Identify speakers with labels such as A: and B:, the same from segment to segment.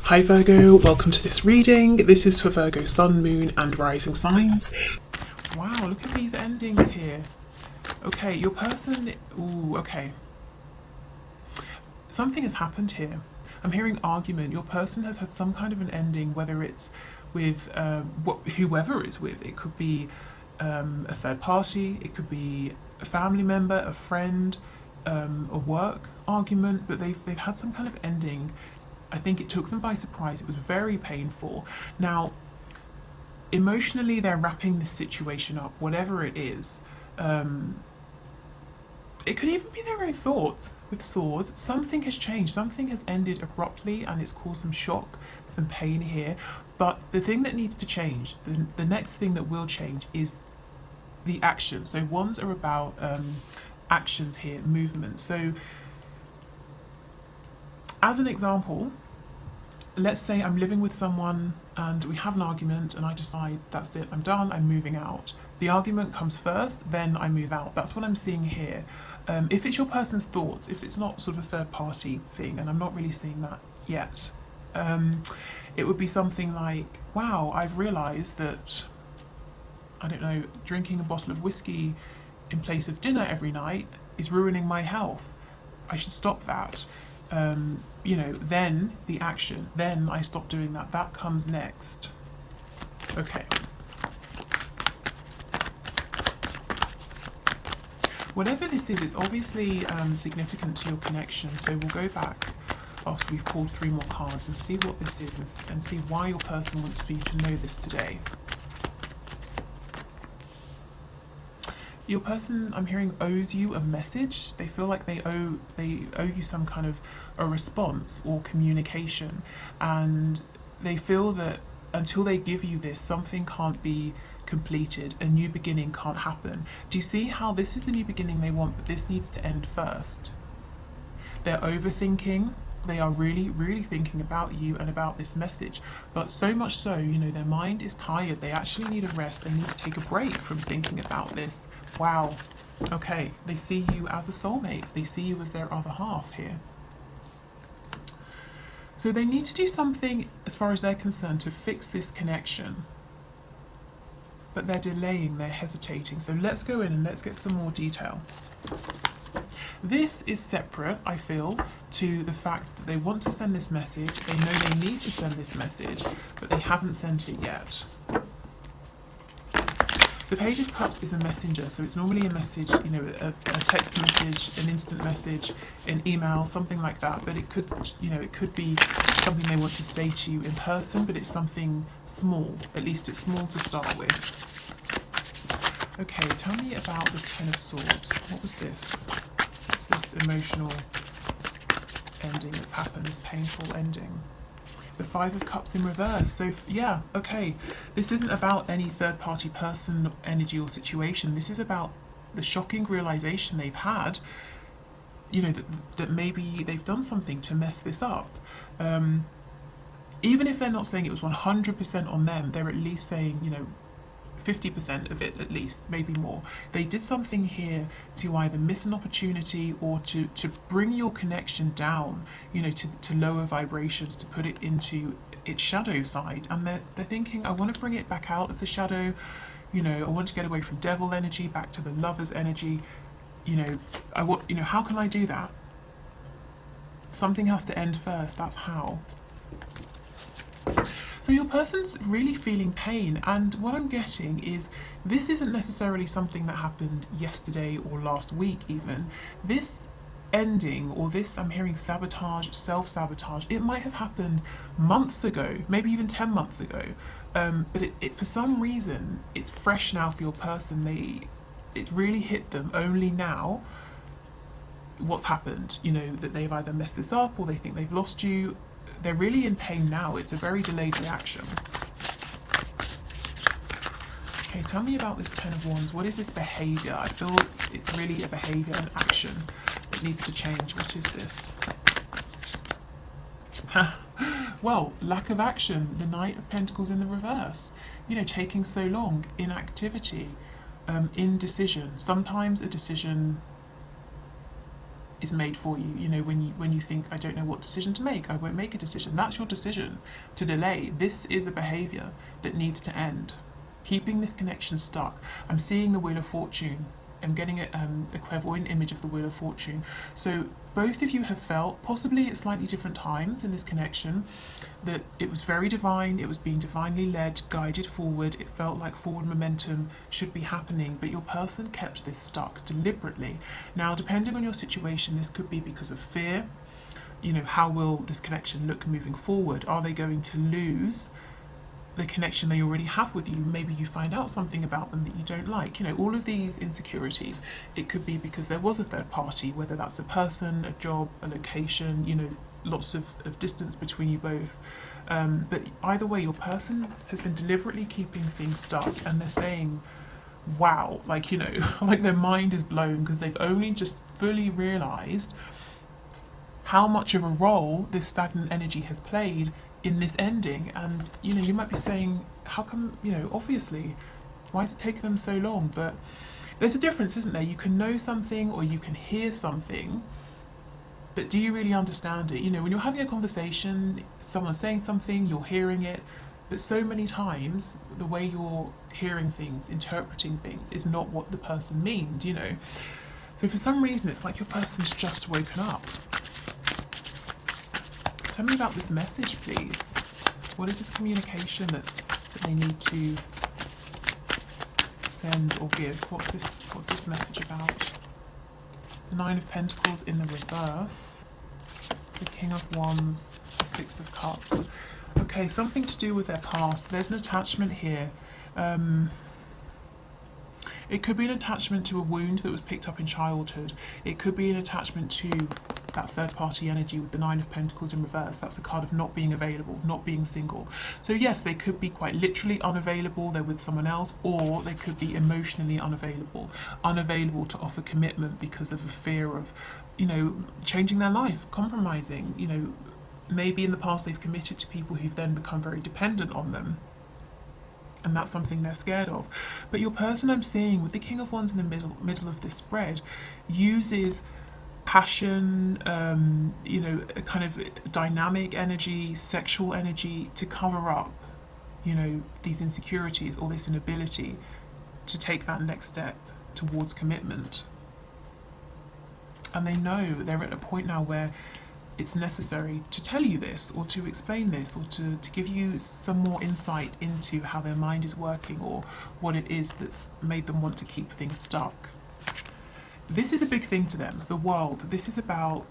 A: Hi Virgo, welcome to this reading. This is for Virgo Sun, Moon and Rising signs. Wow, look at these endings here. Okay, your person, ooh, okay. Something has happened here. I'm hearing argument. Your person has had some kind of an ending, whether it's with whoever it's with. It could be a third party, it could be a family member, a friend, a work argument, but they've had some kind of ending. I think it took them by surprise. It was very painful. Now, emotionally, they're wrapping this situation up, whatever it is. It could even be their own thoughts with swords. Something has changed. Something has ended abruptly and it's caused some shock, some pain here. But the thing that needs to change, the next thing that will change is the action. So ones are about actions here, movement. So as an example, let's say I'm living with someone and we have an argument and I decide that's it, I'm done, I'm moving out. The argument comes first, then I move out. That's what I'm seeing here. If it's your person's thoughts, if it's not sort of a third party thing, and I'm not really seeing that yet, it would be something like, wow, I've realised that, I don't know, drinking a bottle of whiskey in place of dinner every night is ruining my health. I should stop that. You know, then the action, then I stop doing that. That comes next. Okay. Whatever this is, it's obviously significant to your connection. So we'll go back after we've pulled 3 more cards and see what this is and see why your person wants for you to know this today. Your person, I'm hearing, owes you a message. They feel like they owe you some kind of a response or communication, and they feel that until they give you this, something can't be completed, a new beginning can't happen. Do you see how this is the new beginning they want, but this needs to end first? They're overthinking. They are really, really thinking about you and about this message, but so much so, you know, their mind is tired. They actually need a rest. They need to take a break from thinking about this. Wow. Okay, they see you as a soulmate. They see you as their other half here. So they need to do something, as far as they're concerned, to fix this connection. But they're delaying, they're hesitating. So let's go in and let's get some more detail. This is separate, I feel, to the fact that they want to send this message. They know they need to send this message, but they haven't sent it yet. The Page of Cups is a messenger, so it's normally a message, you know, a text message, an instant message, an email, something like that. But it could, you know, it could be something they want to say to you in person, but it's something small. At least it's small to start with. Okay, tell me about this Ten of Swords. What was this? What's this emotional ending that's happened, this painful ending? The Five of Cups in reverse. So yeah, okay, this isn't about any third-party person, energy or situation. This is about the shocking realization they've had, you know, that maybe they've done something to mess this up. Even if they're not saying it was 100% on them, they're at least saying, you know, 50% of it at least, maybe more. They did something here to either miss an opportunity or to bring your connection down, you know, to lower vibrations, to put it into its shadow side. And they're thinking, I want to bring it back out of the shadow, you know, I want to get away from devil energy, back to the lover's energy, you know, how can I do that? Something has to end first, that's how. So your person's really feeling pain, and what I'm getting is this isn't necessarily something that happened yesterday or last week even. This ending, or this, I'm hearing sabotage, self-sabotage, it might have happened months ago, maybe even 10 months ago, but it for some reason, it's fresh now for your person. It's really hit them only now what's happened, you know, that they've either messed this up or they think they've lost you. They're really in pain now. It's a very delayed reaction. Okay, tell me about this Ten of Wands. What is this behaviour? I feel it's really a behaviour and action that needs to change. What is this? Well, lack of action. The Knight of Pentacles in the reverse. You know, taking so long. Inactivity. Indecision. Sometimes a decision is made for you. You know, when you think, I don't know what decision to make, I won't make a decision. That's your decision to delay. This is a behavior that needs to end. Keeping this connection stuck. I'm seeing the Wheel of Fortune. I'm getting a clairvoyant image of the Wheel of Fortune. So both of you have felt, possibly at slightly different times in this connection, that it was very divine, it was being divinely led, guided forward, it felt like forward momentum should be happening, but your person kept this stuck deliberately. Now, depending on your situation, this could be because of fear. You know, how will this connection look moving forward? Are they going to lose the connection they already have with you? Maybe you find out something about them that you don't like. You know, all of these insecurities. It could be because there was a third party, whether that's a person, a job, a location, you know, lots of distance between you both. But either way, your person has been deliberately keeping things stuck, and they're saying, wow, like, you know, like their mind is blown because they've only just fully realized how much of a role this stagnant energy has played in this ending. And you know, you might be saying, how come, you know, obviously, why is it taking them so long? But there's a difference, isn't there? You can know something or you can hear something, but do you really understand it? You know, when you're having a conversation, someone's saying something, you're hearing it, but so many times the way you're hearing things, interpreting things, is not what the person means, you know. So for some reason, it's like your person's just woken up. Tell me about this message, please. What is this communication that they need to send or give? What's this message about? The Nine of Pentacles in the reverse. The King of Wands. The Six of Cups. Okay, something to do with their past. There's an attachment here. It could be an attachment to a wound that was picked up in childhood. It could be an attachment to that third party energy with the Nine of Pentacles in reverse. That's a card of not being available, not being single. So yes, they could be quite literally unavailable, they're with someone else, or they could be emotionally unavailable to offer commitment because of a fear of, you know, changing their life, compromising. You know, maybe in the past they've committed to people who've then become very dependent on them, and that's something they're scared of. But your person, I'm seeing with the King of Wands in the middle of this spread, uses passion, you know, a kind of dynamic energy, sexual energy to cover up, you know, these insecurities or this inability to take that next step towards commitment. And they know they're at a point now where it's necessary to tell you this, or to explain this, or to give you some more insight into how their mind is working, or what it is that's made them want to keep things stuck. This is a big thing to them, the world. This is about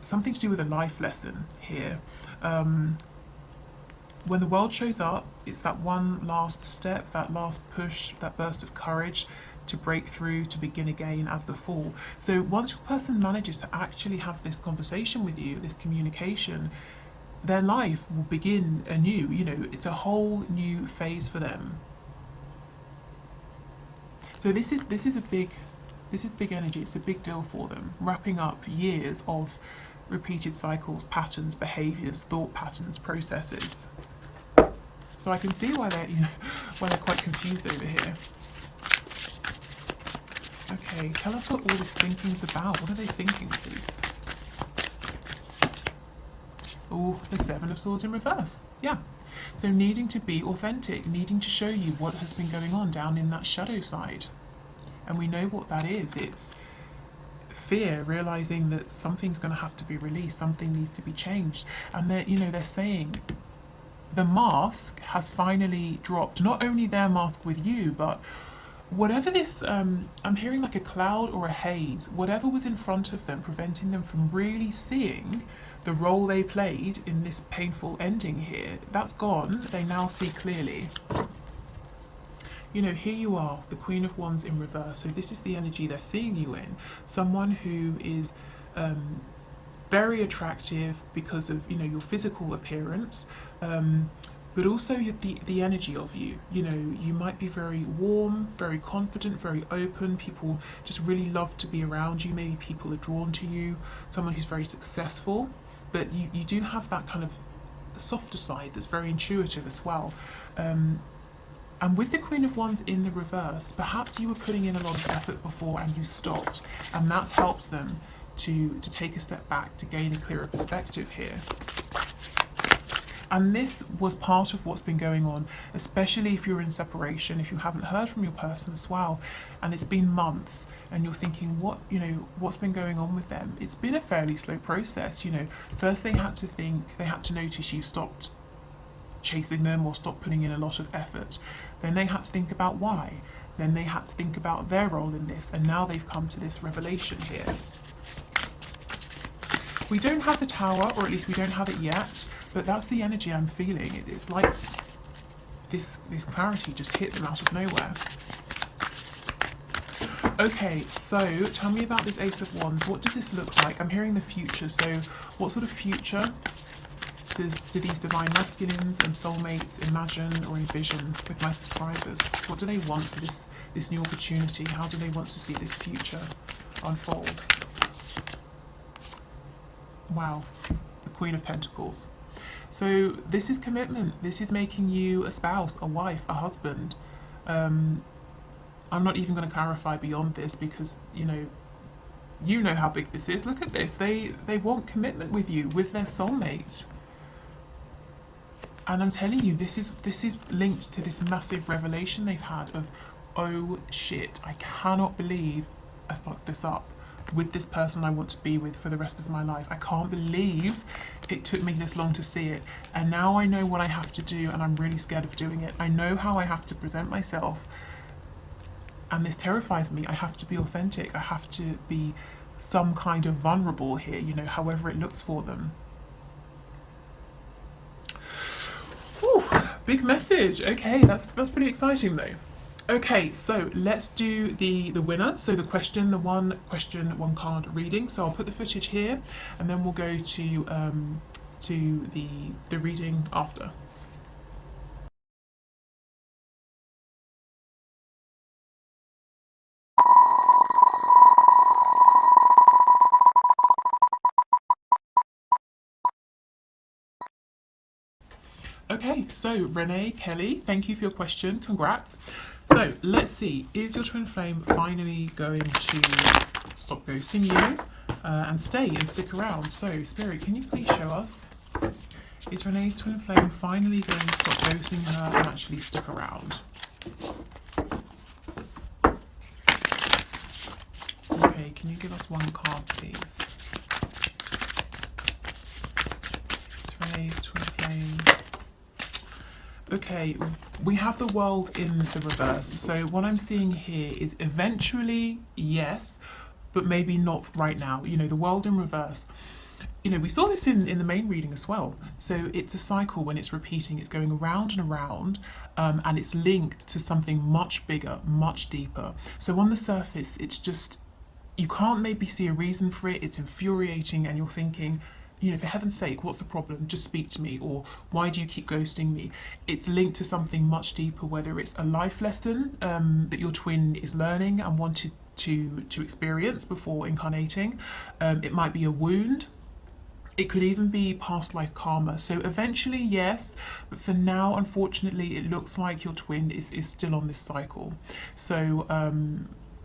A: something to do with a life lesson here. When the world shows up, it's that one last step, that last push, that burst of courage to break through, to begin again as the Fool. So once your person manages to actually have this conversation with you, this communication, their life will begin anew. You know, it's a whole new phase for them. So this is big energy. It's a big deal for them, wrapping up years of repeated cycles, patterns, behaviors, thought patterns, processes. So I can see why they're, you know, why they're quite confused over here. Okay, tell us what all this thinking's about. What are they thinking, please? Oh, the Seven of Swords in reverse. Yeah. So needing to be authentic, needing to show you what has been going on down in that shadow side. And we know what that is. It's fear, realizing that something's going to have to be released, something needs to be changed. And they're, you know, they're saying the mask has finally dropped. Not only their mask with you, but whatever this, I'm hearing like a cloud or a haze, whatever was in front of them, preventing them from really seeing the role they played in this painful ending here, that's gone. They now see clearly. You know, here you are, the Queen of Wands in reverse. So this is the energy they're seeing you in. Someone who is very attractive because of, you know, your physical appearance, but also the energy of you. You know, you might be very warm, very confident, very open. People just really love to be around you. Maybe people are drawn to you. Someone who's very successful, but you do have that kind of softer side that's very intuitive as well. And with the Queen of Wands in the reverse, perhaps you were putting in a lot of effort before and you stopped, and that's helped them to take a step back, to gain a clearer perspective here. And this was part of what's been going on, especially if you're in separation, if you haven't heard from your person as well, and it's been months, and you're thinking, what's been going on with them? It's been a fairly slow process. First they had to notice you stopped chasing them or stopped putting in a lot of effort. Then they had to think about why. Then they had to think about their role in this, and now they've come to this revelation here. We don't have the Tower, or at least we don't have it yet, but that's the energy I'm feeling. It's like this clarity just hit them out of nowhere. Okay, so tell me about this Ace of Wands. What does this look like? I'm hearing the future, so what sort of future do these divine masculines and soulmates imagine or envision with my subscribers? What do they want for this new opportunity? How do they want to see this future unfold? Wow, the Queen of Pentacles. So this is commitment. This is making you a spouse, a wife, a husband. I'm not even going to clarify beyond this because you know how big this is. Look at this. They want commitment with you, with their soulmate. And I'm telling you, this is linked to this massive revelation they've had of, oh shit, I cannot believe I fucked this up with this person I want to be with for the rest of my life. I can't believe it took me this long to see it. And now I know what I have to do, and I'm really scared of doing it. I know how I have to present myself. And this terrifies me. I have to be authentic. I have to be some kind of vulnerable here, however it looks for them. Whew, big message. Okay, that's pretty exciting though. Okay, so let's do the winner. So the one question, one card reading. So I'll put the footage here, and then we'll go to the reading after. Okay, so Renee Kelly, thank you for your question. Congrats. So let's see, is your twin flame finally going to stop ghosting you and stay and stick around? So Spirit, can you please show us, is Renee's twin flame finally going to stop ghosting her and actually stick around? Okay, can you give us one card please? It's Renee's twin flame. Okay, we have the World in the reverse. So what I'm seeing here is eventually, yes, but maybe not right now. The World in reverse. We saw this in the main reading as well. So it's a cycle when it's repeating, it's going around and around, and it's linked to something much bigger, much deeper. So on the surface, it's just, you can't maybe see a reason for it. It's infuriating, and you're thinking, for heaven's sake, what's the problem? Just speak to me. Or why do you keep ghosting me? It's linked to something much deeper, whether it's a life lesson that your twin is learning and wanted to experience before incarnating. It might be a wound. It could even be past life karma. So eventually, yes, but for now, unfortunately, it looks like your twin is still on this cycle. So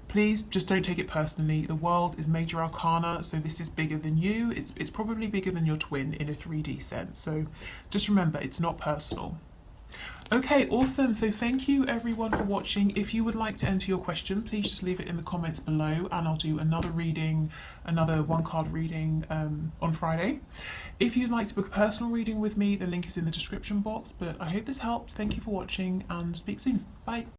A: please just don't take it personally. The World is major arcana, so this is bigger than you. It's probably bigger than your twin in a 3D sense. So just remember, it's not personal. Okay, awesome. So thank you everyone for watching. If you would like to enter your question, please just leave it in the comments below, and I'll do another reading, another one card reading on Friday. If you'd like to book a personal reading with me, the link is in the description box. But I hope this helped. Thank you for watching, and speak soon. Bye.